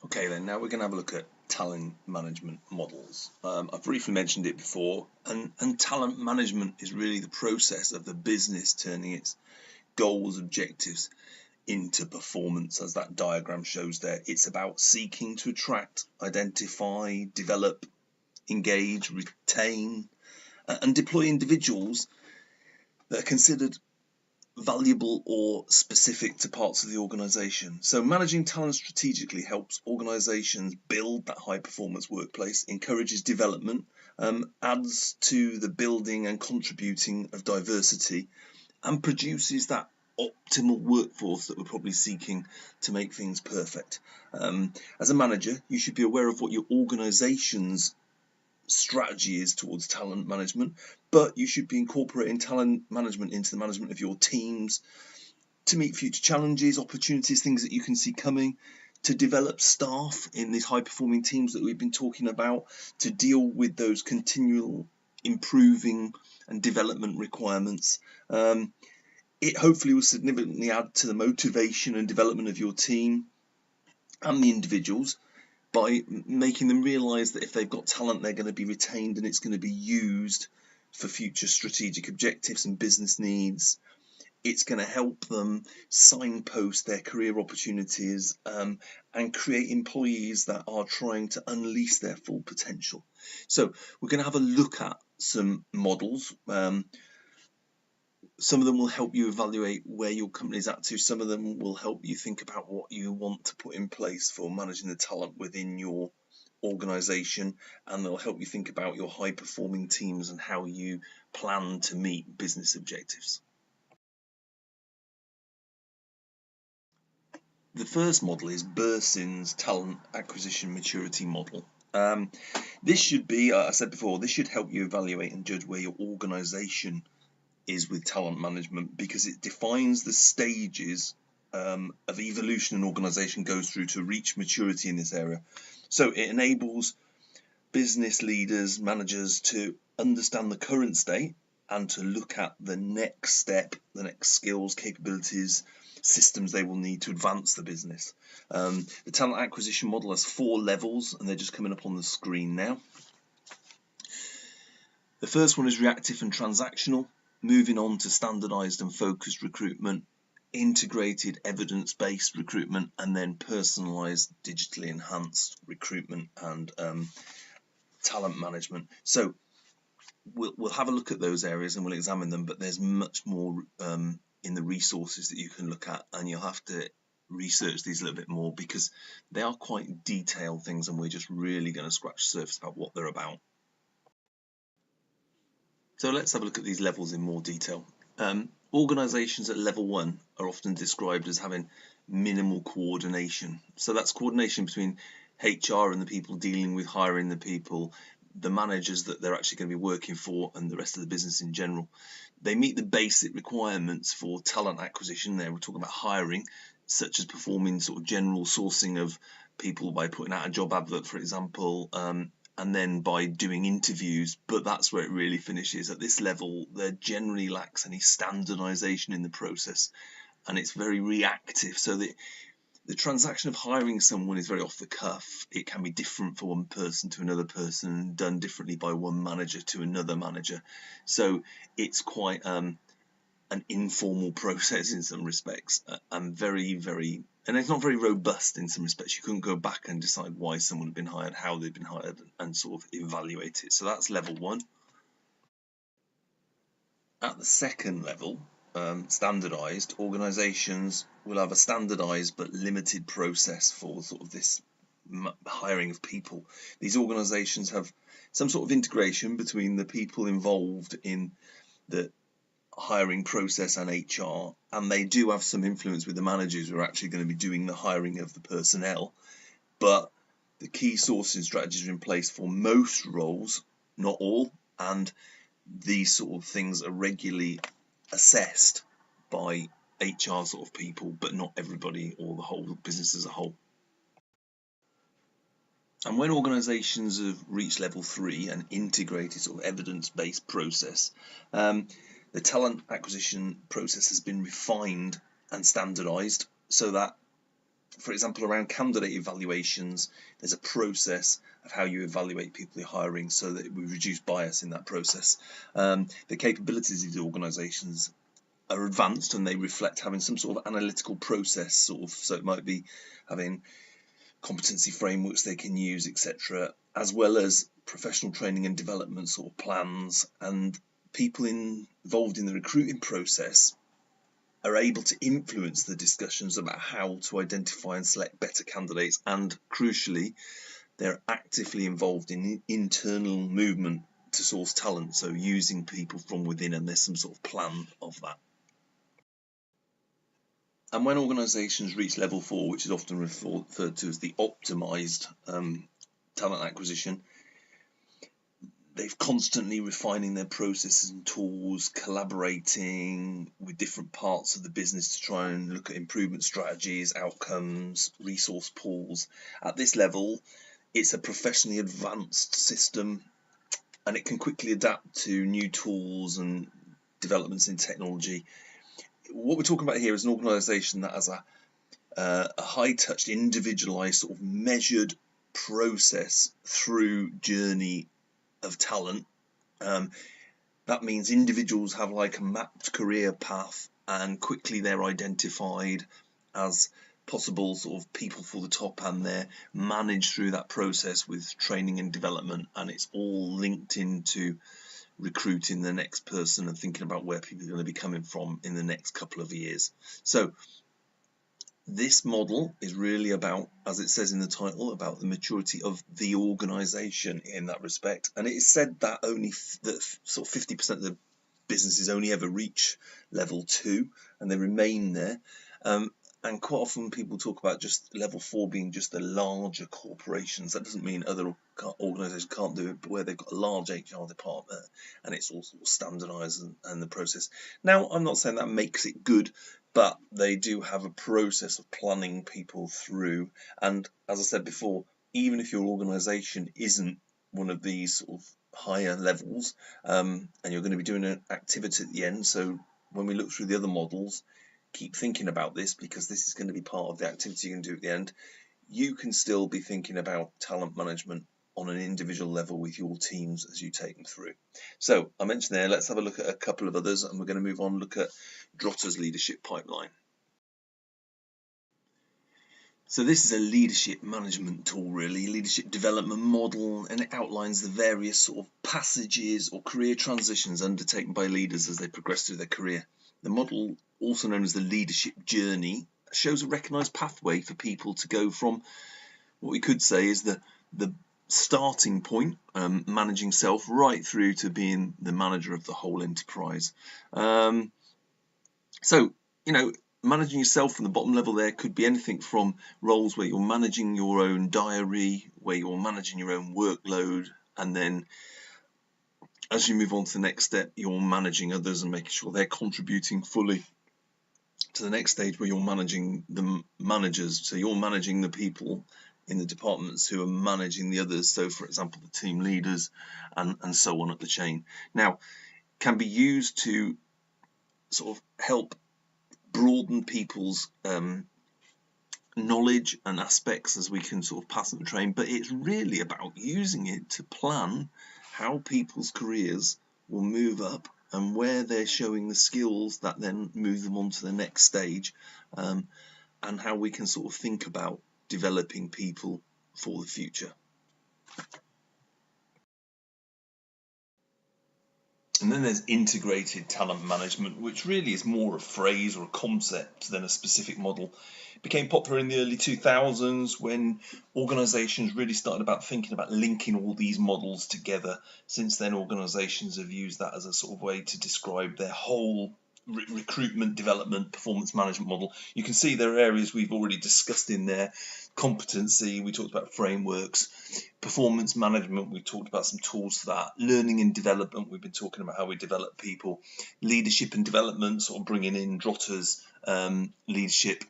Okay then, now we're going to have a look at talent management models. I've briefly mentioned it before, and talent management is really the process of the business turning its goals, objectives into performance, as that diagram shows there. It's about seeking to attract, identify, develop, engage, retain, and deploy individuals that are considered valuable or specific to parts of the organization. So managing talent strategically helps organizations build that high performance workplace, encourages development, adds to the building and contributing of diversity, and produces that optimal workforce that we're probably seeking to make things perfect. As a manager, you should be aware of what your organization's strategy is towards talent management, but you should be incorporating talent management into the management of your teams to meet future challenges, opportunities, things that you can see coming, to develop staff in these high performing teams that we've been talking about, to deal with those continual improving and development requirements. It hopefully will significantly add to the motivation and development of your team and the individuals, by making them realise that if they've got talent, they're going to be retained and it's going to be used for future strategic objectives and business needs. It's going to help them signpost their career opportunities, and create employees that are trying to unleash their full potential. So we're going to have a look at some models. Some of them will help you evaluate where your company is at to. Some of them will help you think about what you want to put in place for managing the talent within your organization, and they'll help you think about your high performing teams and how you plan to meet business objectives. The first model is Bersin's talent acquisition maturity model. This should be, I said before, this should help you evaluate and judge where your organization is with talent management, because it defines the stages of evolution an organization goes through to reach maturity in this area. So it enables business leaders, managers to understand the current state and to look at the next step, the next skills, capabilities, systems they will need to advance the business. The talent acquisition model has 4 levels, and they're just coming up on the screen now. The first one is reactive and transactional, moving on to standardized and focused recruitment, integrated evidence-based recruitment, and then personalized, digitally enhanced recruitment and talent management. So we'll have a look at those areas and we'll examine them, but there's much more in the resources that you can look at, and you'll have to research these a little bit more because they are quite detailed things, and we're just really going to scratch the surface about what they're about. So let's have a look at these levels in more detail. Organizations at level 1 are often described as having minimal coordination. So that's coordination between HR and the people dealing with hiring the people, the managers that they're actually going to be working for, and the rest of the business in general. They meet the basic requirements for talent acquisition. There we're talking about hiring, such as performing sort of general sourcing of people by putting out a job advert, for example, and then by doing interviews, but that's where it really finishes. At this level, there generally lacks any standardization in the process, and it's very reactive. So the transaction of hiring someone is very off the cuff. It can be different for one person to another person, done differently by one manager to another manager. So it's quite an informal process in some respects, and and it's not very robust in some respects. You couldn't go back and decide why someone had been hired, how they'd been hired, and sort of evaluate it. So that's level 1. At the second level, standardized, organizations will have a standardized but limited process for sort of this hiring of people. These organizations have some sort of integration between the people involved in the hiring process and HR, and they do have some influence with the managers who are actually going to be doing the hiring of the personnel, but the key sourcing strategies are in place for most roles, not all, and these sort of things are regularly assessed by HR sort of people, but not everybody or the whole business as a whole. And when organizations have reached level 3, an integrated sort of evidence-based process, the talent acquisition process has been refined and standardized so that for example, around candidate evaluations, there's a process of how you evaluate people you're hiring so that we reduce bias in that process. The capabilities of the organisations are advanced and they reflect having some sort of analytical process, so it might be having competency frameworks they can use, etc., as well as professional training and development sort of plans, and people involved in the recruiting process are able to influence the discussions about how to identify and select better candidates, and crucially, they're actively involved in internal movement to source talent, so using people from within, and there's some sort of plan of that. And when organisations reach level 4, which is often referred to as the optimised talent acquisition, they're constantly refining their processes and tools, collaborating with different parts of the business to try and look at improvement strategies, outcomes, resource pools. At this level, it's a professionally advanced system, and it can quickly adapt to new tools and developments in technology. What we're talking about here is an organisation that has a high-touched, individualised, sort of measured process through journey of talent. That means individuals have like a mapped career path, and quickly they're identified as possible sort of people for the top, and they're managed through that process with training and development, and it's all linked into recruiting the next person and thinking about where people are going to be coming from in the next couple of years. So this model is really about, as it says in the title, about the maturity of the organisation in that respect. And it is said that only that sort of 50% of the businesses only ever reach level 2, and they remain there. And quite often people talk about just level 4 being just the larger corporations. That doesn't mean other organisations can't do it, but where they've got a large HR department and it's all sort of standardised and the process. Now, I'm not saying that makes it good, but they do have a process of planning people through. And as I said before, even if your organisation isn't one of these sort of higher levels, and you're going to be doing an activity at the end, so when we look through the other models, keep thinking about this, because this is going to be part of the activity you can do at the end. You can still be thinking about talent management on an individual level with your teams as you take them through. So I mentioned there, let's have a look at a couple of others, and we're going to move on and look at Drotter's leadership pipeline. So this is a leadership management tool, really, leadership development model, and it outlines the various sort of passages or career transitions undertaken by leaders as they progress through their career. The model, also known as the leadership journey, shows a recognised pathway for people to go from what we could say is the starting point, managing self, right through to being the manager of the whole enterprise. So, you know, managing yourself from the bottom level there could be anything from roles where you're managing your own diary, where you're managing your own workload, and then as you move on to the next step, you're managing others and making sure they're contributing fully to the next stage, where you're managing the managers. So you're managing the people in the departments who are managing the others. So, for example, the team leaders and so on up the chain. Now, can be used to sort of help broaden people's knowledge and aspects as we can sort of pass them the train, but it's really about using it to plan how people's careers will move up and where they're showing the skills that then move them on to the next stage, and how we can sort of think about developing people for the future. And then there's integrated talent management, which really is more a phrase or a concept than a specific model. It became popular in the early 2000s when organisations really started about thinking about linking all these models together. Since then, organisations have used that as a sort of way to describe their whole recruitment, development, performance management model. You can see there are areas we've already discussed in there. Competency, we talked about frameworks. Performance management, we talked about some tools for that. Learning and development, we've been talking about how we develop people. Leadership and development, sort of bringing in Drotter's leadership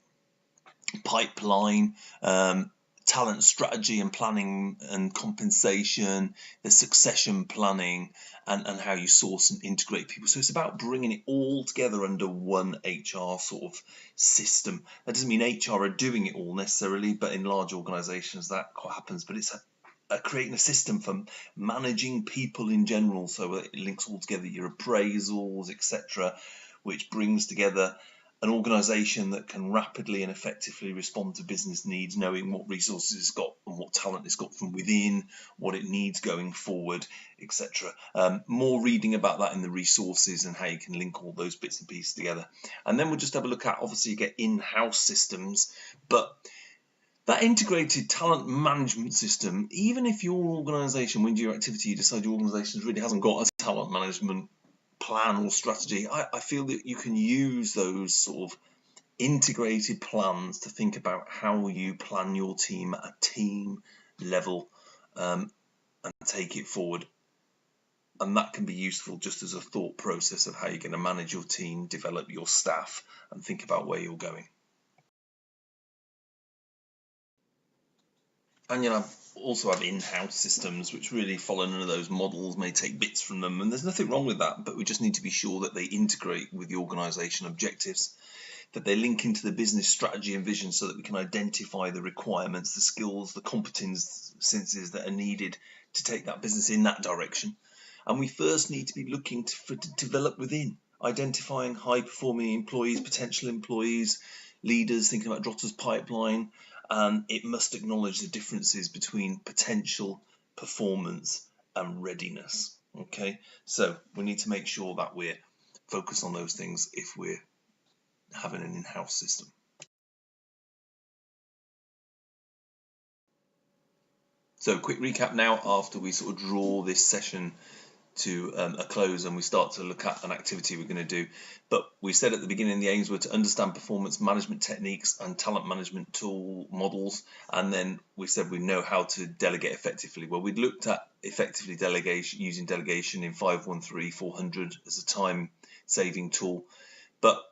pipeline. talent strategy and planning and compensation, there's succession planning, and how you source and integrate people. So it's about bringing it all together under one HR sort of system. That doesn't mean HR are doing it all necessarily, but in large organizations that quite happens. But it's creating a system for managing people in general, so it links all together, your appraisals, etc., which brings together an organisation that can rapidly and effectively respond to business needs, knowing what resources it's got and what talent it's got from within, what it needs going forward, etc. More reading about that in the resources and how you can link all those bits and pieces together. And then we'll just have a look at, obviously you get in-house systems, but that integrated talent management system, even if your organisation, when you do your activity, you decide your organisation really hasn't got a talent management plan or strategy, I feel that you can use those sort of integrated plans to think about how you plan your team at a team level and take it forward. And that can be useful just as a thought process of how you're going to manage your team, develop your staff, and think about where you're going. And you know, also have in-house systems which really follow none of those models, may take bits from them, and there's nothing wrong with that, but we just need to be sure that they integrate with the organisation objectives, that they link into the business strategy and vision so that we can identify the requirements, the skills, the competencies that are needed to take that business in that direction. And we first need to be looking to develop within, identifying high-performing employees, potential employees, leaders, thinking about Drotter's pipeline, and it must acknowledge the differences between potential, performance, and readiness. Okay, so we need to make sure that we're focused on those things if we're having an in-house system. So quick recap now after we sort of draw this session to a close and we start to look at an activity we're going to do. But we said at the beginning the aims were to understand performance management techniques and talent management tool models, and then we said we know how to delegate effectively. Well, we'd looked at effectively delegation, using delegation in 513-400 as a time saving tool, but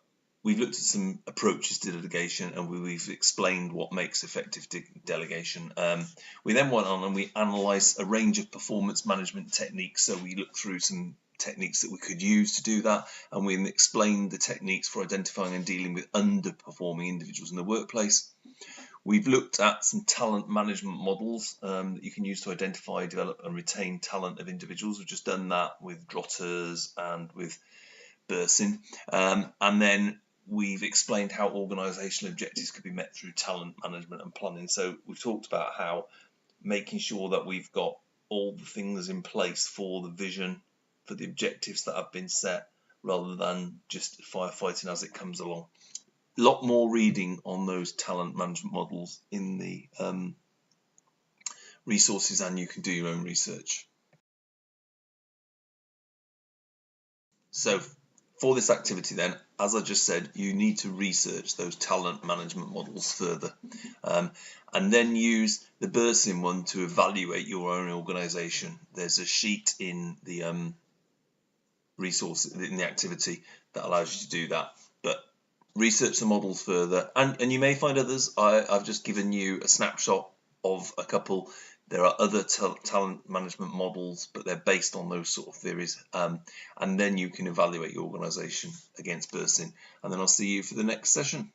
we've looked at some approaches to delegation and we've explained what makes effective delegation. We then went on and we analysed a range of performance management techniques. So we looked through some techniques that we could use to do that, and we explained the techniques for identifying and dealing with underperforming individuals in the workplace. We've looked at some talent management models that you can use to identify, develop and retain talent of individuals. We've just done that with Drotters and with Bursin. And then we've explained how organisational objectives could be met through talent management and planning. So we've talked about how making sure that we've got all the things in place for the vision, for the objectives that have been set, rather than just firefighting as it comes along. A lot more reading on those talent management models in the resources, and you can do your own research. So for this activity then, as I just said, you need to research those talent management models further, and then use the Bursin one to evaluate your own organisation. There's a sheet in the resource in the activity that allows you to do that, but research the models further, and you may find others. I've just given you a snapshot of a couple. There are other talent management models, but they're based on those sort of theories, and then you can evaluate your organisation against Bursin, and then I'll see you for the next session.